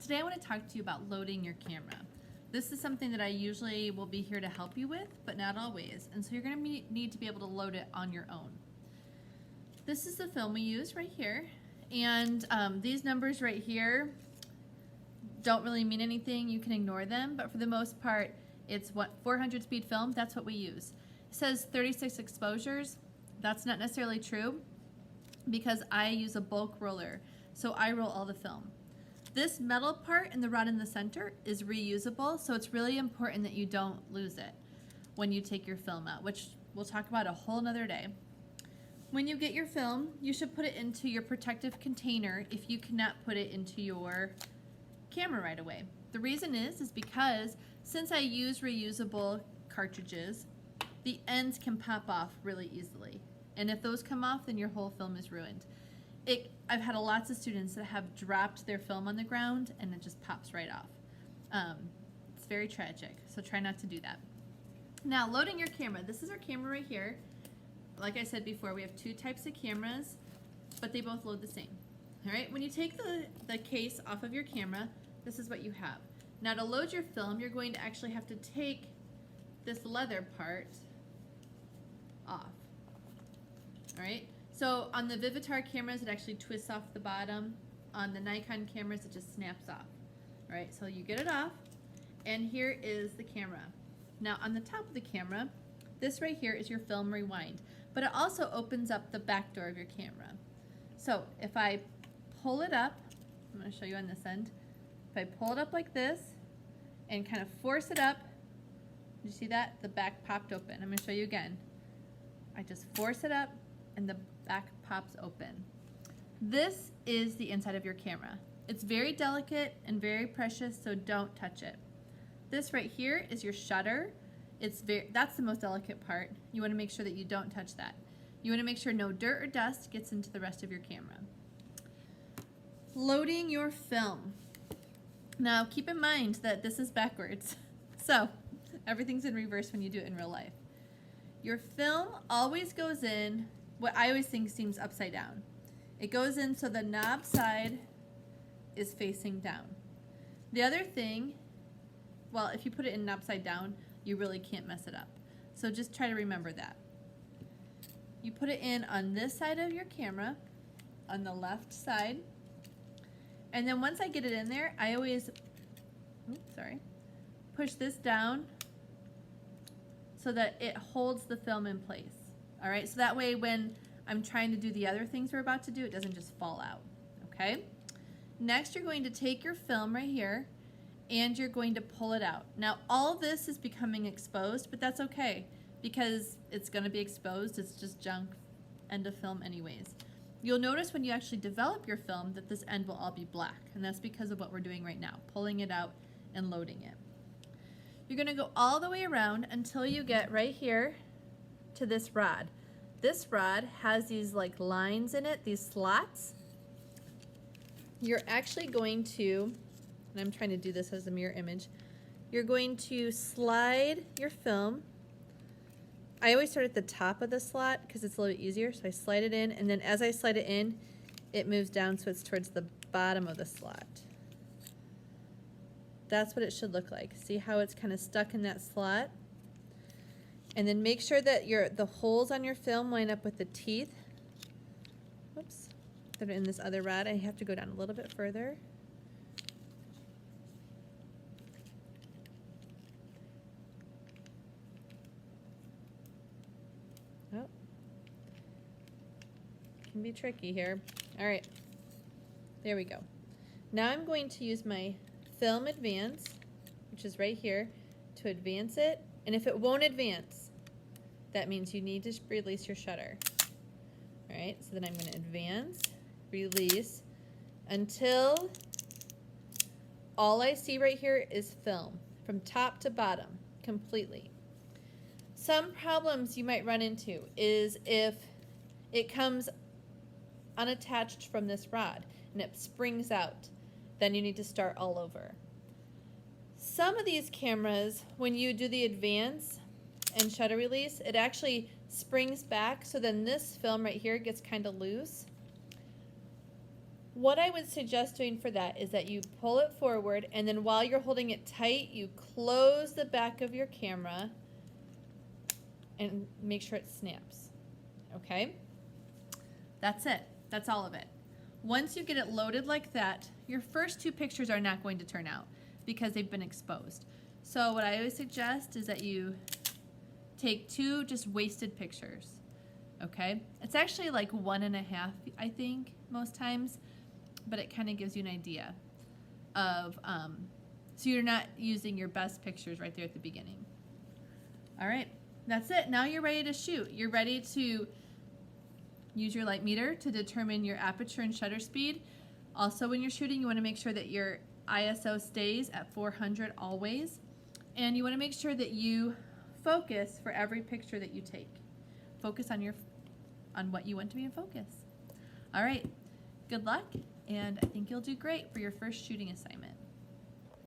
Today I want to talk to you about loading your camera. This is something that I usually will be here to help you with, but not always. And so you're going to need to be able to load it on your own. This is the film we use right here. And these numbers right here don't really mean anything. You can ignore them. But for the most part, it's 400 speed film. That's what we use. It says 36 exposures. That's not necessarily true because I use a bulk roller. So I roll all the film. This metal part and the rod in the center is reusable, so it's really important that you don't lose it when you take your film out, which we'll talk about a whole nother day. When you get your film, you should put it into your protective container if you cannot put it into your camera right away. The reason is because since I use reusable cartridges, the ends can pop off really easily. And if those come off, then your whole film is ruined. I've had lots of students that have dropped their film on the ground and it just pops right off. It's very tragic, so try not to do that. Now, loading your camera. This is our camera right here. Like I said before, we have two types of cameras, but they both load the same. All right, when you take the case off of your camera, this is what you have. Now, to load your film, you're going to actually have to take this leather part off. All right. So on the Vivitar cameras, it actually twists off the bottom. On the Nikon cameras, it just snaps off. All right, so you get it off, and here is the camera. Now on the top of the camera, this right here is your film rewind, but it also opens up the back door of your camera. So if I pull it up, I'm going to show you on this end. If I pull it up like this and kind of force it up, you see that? The back popped open. I'm going to show you again. I just force it up and the back pops open. This is the inside of your camera. It's very delicate and very precious, so don't touch it. This right here is your shutter. That's the most delicate part. You want to make sure that you don't touch that. You want to make sure no dirt or dust gets into the rest of your camera. Loading your film. Now keep in mind that this is backwards. So everything's in reverse when you do it in real life. Your film always goes in what I always think seems upside down. It goes in so the knob side is facing down. The other thing, well, if you put it in upside down, you really can't mess it up. So just try to remember that. You put it in on this side of your camera, on the left side. And then once I get it in there, I always, push this down so that it holds the film in place. All right, so that way when I'm trying to do the other things we're about to do, it doesn't just fall out, okay? Next, you're going to take your film right here and you're going to pull it out. Now, all of this is becoming exposed, but that's okay because it's gonna be exposed. It's just junk end of film anyways. You'll notice when you actually develop your film that this end will all be black, and that's because of what we're doing right now, pulling it out and loading it. You're gonna go all the way around until you get right here to this rod. This rod has these like lines in it, these slots. You're actually going to, and I'm trying to do this as a mirror image, you're going to slide your film. I always start at the top of the slot because it's a little bit easier, so I slide it in, and then as I slide it in, it moves down so it's towards the bottom of the slot. That's what it should look like. See how it's kind of stuck in that slot? And then make sure that the holes on your film line up with the teeth. Whoops, that are in this other rod. I have to go down a little bit further. Oh, can be tricky here. All right, there we go. Now I'm going to use my film advance, which is right here, to advance it. And if it won't advance, that means you need to release your shutter. All right, so then I'm going to advance, release, until all I see right here is film, from top to bottom, completely. Some problems you might run into is if it comes unattached from this rod and it springs out, then you need to start all over. Some of these cameras, when you do the advance and shutter release, it actually springs back, so then this film right here gets kind of loose. What I would suggest doing for that is that you pull it forward, and then while you're holding it tight, you close the back of your camera and make sure it snaps. Okay? That's it. That's all of it. Once you get it loaded like that, your first two pictures are not going to turn out because they've been exposed. So what I always suggest is that you take two just wasted pictures. Okay? It's actually like 1.5, I think, most times, but it kind of gives you an idea of, so you're not using your best pictures right there at the beginning. All right, that's it. Now you're ready to shoot. You're ready to use your light meter to determine your aperture and shutter speed. Also, when you're shooting, you want to make sure that your ISO stays at 400 always. And you want to make sure that you focus for every picture that you take. Focus on what you want to be in focus. All right, good luck, and I think you'll do great for your first shooting assignment.